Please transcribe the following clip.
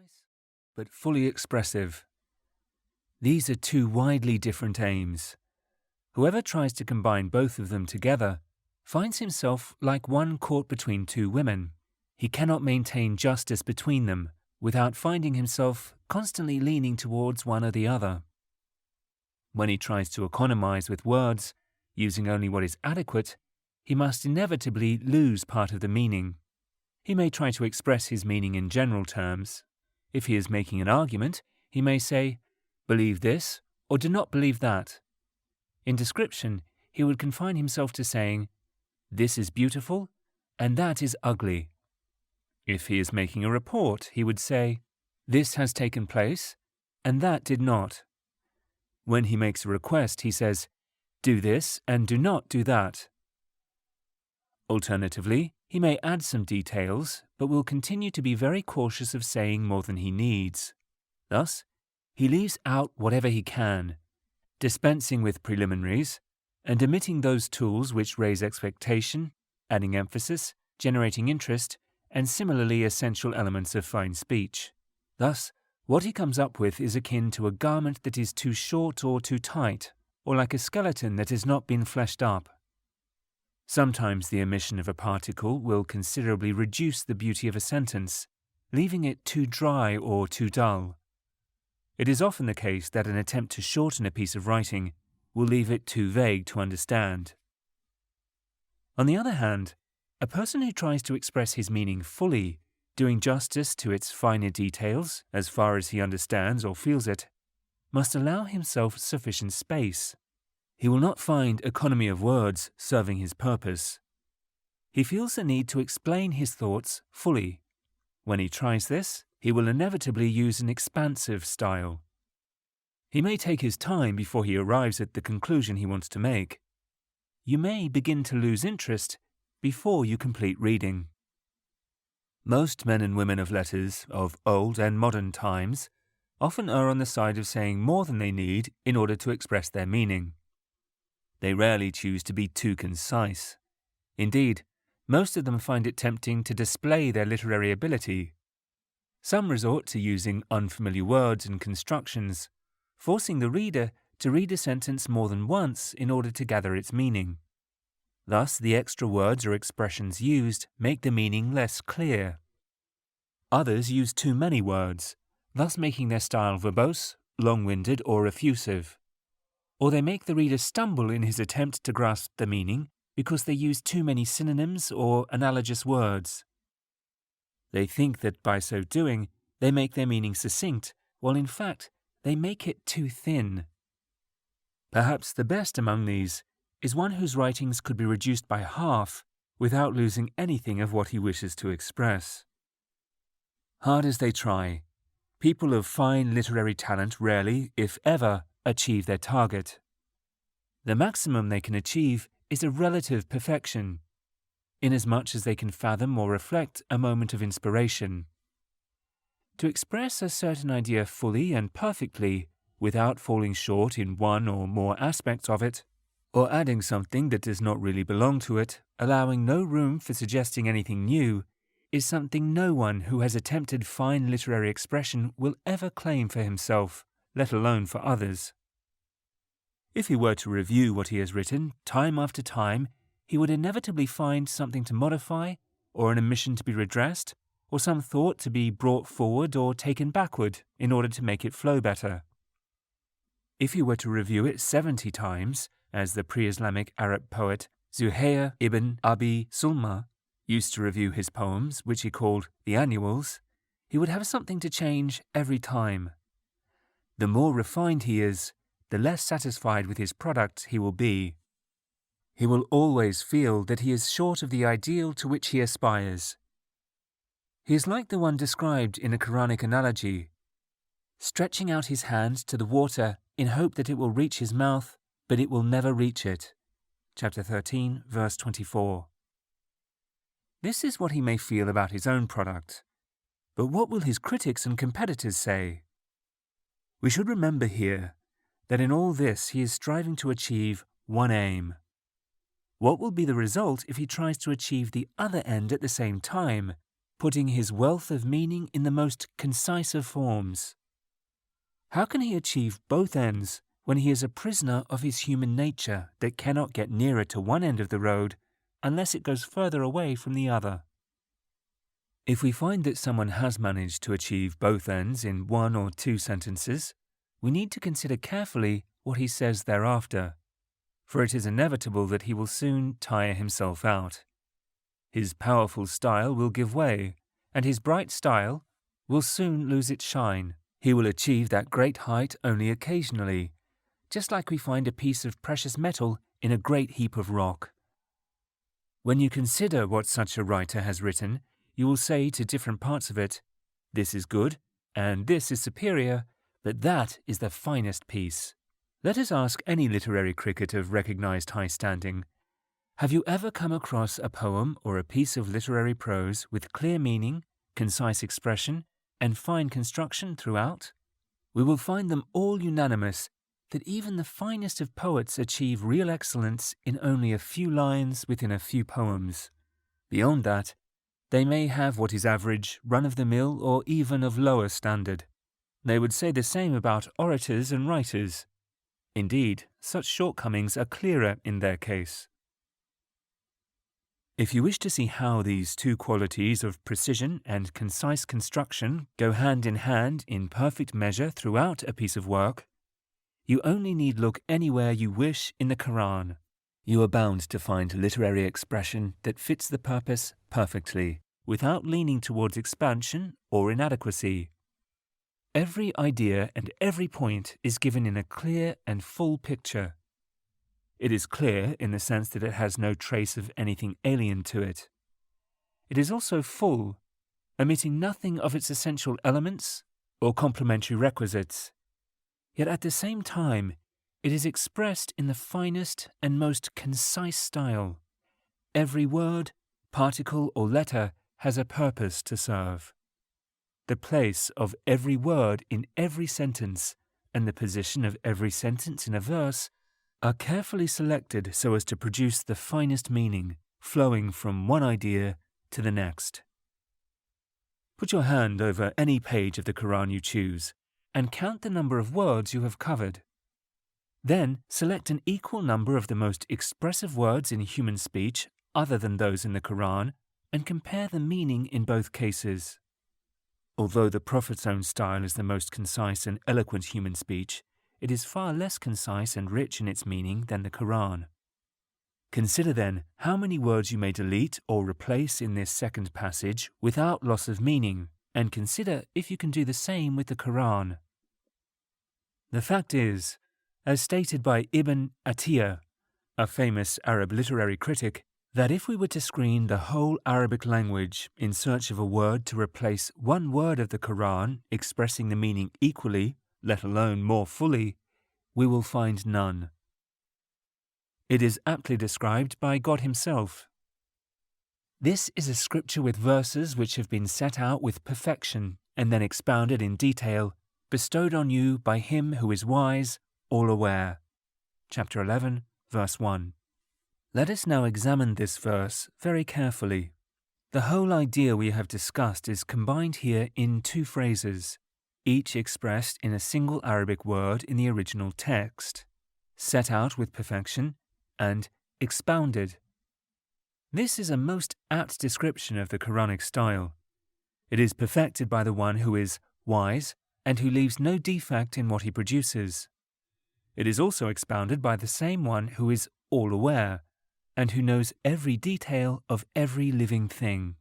concise, but fully expressive. These are two widely different aims. Whoever tries to combine both of them together finds himself like one caught between two women. He cannot maintain justice between them without finding himself constantly leaning towards one or the other. When he tries to economize with words, using only what is adequate, he must inevitably lose part of the meaning. He may try to express his meaning in general terms. If he is making an argument, he may say, "Believe this," or "Do not believe that." In description, he would confine himself to saying, "This is beautiful," and "That is ugly." If he is making a report, he would say, "This has taken place," and "That did not." When he makes a request, he says, "Do this," and "Do not do that." Alternatively, he may add some details, but will continue to be very cautious of saying more than he needs. Thus, he leaves out whatever he can, dispensing with preliminaries, and omitting those tools which raise expectation, adding emphasis, generating interest, and similarly essential elements of fine speech. Thus, what he comes up with is akin to a garment that is too short or too tight, or like a skeleton that has not been fleshed up. Sometimes the omission of a particle will considerably reduce the beauty of a sentence, leaving it too dry or too dull. It is often the case that an attempt to shorten a piece of writing will leave it too vague to understand. On the other hand, a person who tries to express his meaning fully, doing justice to its finer details as far as he understands or feels it, must allow himself sufficient space. He will not find economy of words serving his purpose. He feels the need to explain his thoughts fully. When he tries this, he will inevitably use an expansive style. He may take his time before he arrives at the conclusion he wants to make. You may begin to lose interest before you complete reading. Most men and women of letters of old and modern times often err on the side of saying more than they need in order to express their meaning. They rarely choose to be too concise. Indeed, most of them find it tempting to display their literary ability. Some resort to using unfamiliar words and constructions, forcing the reader to read a sentence more than once in order to gather its meaning. Thus, the extra words or expressions used make the meaning less clear. Others use too many words, thus making their style verbose, long-winded, or effusive. Or they make the reader stumble in his attempt to grasp the meaning because they use too many synonyms or analogous words. They think that by so doing, they make their meaning succinct, while in fact, they make it too thin. Perhaps the best among these is one whose writings could be reduced by half without losing anything of what he wishes to express. Hard as they try, people of fine literary talent rarely, if ever, achieve their target. The maximum they can achieve is a relative perfection, inasmuch as they can fathom or reflect a moment of inspiration. To express a certain idea fully and perfectly, without falling short in one or more aspects of it, or adding something that does not really belong to it, allowing no room for suggesting anything new, is something no one who has attempted fine literary expression will ever claim for himself, let alone for others. If he were to review what he has written, time after time, he would inevitably find something to modify, or an omission to be redressed, or some thought to be brought forward or taken backward in order to make it flow better. If he were to review it 70 times, as the pre-Islamic Arab poet Zuhair ibn Abi Sulma used to review his poems, which he called the Annuals, he would have something to change every time. The more refined he is, the less satisfied with his product he will be. He will always feel that he is short of the ideal to which he aspires. He is like the one described in a Quranic analogy, stretching out his hand to the water in hope that it will reach his mouth, but it will never reach it. Chapter 13, verse 24. This is what he may feel about his own product. But what will his critics and competitors say? We should remember here that in all this he is striving to achieve one aim. What will be the result if he tries to achieve the other end at the same time, putting his wealth of meaning in the most concise of forms. How can he achieve both ends when he is a prisoner of his human nature that cannot get nearer to one end of the road unless it goes further away from the other? If we find that someone has managed to achieve both ends in 1 or 2 sentences, we need to consider carefully what he says thereafter, for it is inevitable that he will soon tire himself out. His powerful style will give way, and his bright style will soon lose its shine. He will achieve that great height only occasionally, just like we find a piece of precious metal in a great heap of rock. When you consider what such a writer has written, you will say to different parts of it, "This is good, and this is superior, but that is the finest piece." Let us ask any literary critic of recognized high standing, have you ever come across a poem or a piece of literary prose with clear meaning, concise expression, and fine construction throughout? We will find them all unanimous that even the finest of poets achieve real excellence in only a few lines within a few poems. Beyond that, they may have what is average, run-of-the-mill, or even of lower standard. They would say the same about orators and writers. Indeed, such shortcomings are clearer in their case. If you wish to see how these two qualities of precision and concise construction go hand in perfect measure throughout a piece of work, you only need look anywhere you wish in the Quran. You are bound to find literary expression that fits the purpose perfectly, without leaning towards expansion or inadequacy. Every idea and every point is given in a clear and full picture. It is clear in the sense that it has no trace of anything alien to it. It is also full, omitting nothing of its essential elements or complementary requisites. Yet at the same time, it is expressed in the finest and most concise style. Every word, particle, or letter has a purpose to serve. The place of every word in every sentence and the position of every sentence in a verse are carefully selected so as to produce the finest meaning, flowing from one idea to the next. Put your hand over any page of the Quran you choose and count the number of words you have covered. Then select an equal number of the most expressive words in human speech other than those in the Quran and compare the meaning in both cases. Although the Prophet's own style is the most concise and eloquent human speech, it is far less concise and rich in its meaning than the Quran. Consider then how many words you may delete or replace in this second passage without loss of meaning, and consider if you can do the same with the Quran. The fact is, as stated by Ibn Atiyah, a famous Arab literary critic, that if we were to screen the whole Arabic language in search of a word to replace one word of the Quran expressing the meaning equally, let alone more fully, we will find none. It is aptly described by God Himself. This is a scripture with verses which have been set out with perfection and then expounded in detail, bestowed on you by Him who is wise, all aware. Chapter 11, verse 1. Let us now examine this verse very carefully. The whole idea we have discussed is combined here in two phrases, each expressed in a single Arabic word in the original text, set out with perfection and expounded. This is a most apt description of the Quranic style. It is perfected by the one who is wise and who leaves no defect in what he produces. It is also expounded by the same one who is all aware and who knows every detail of every living thing.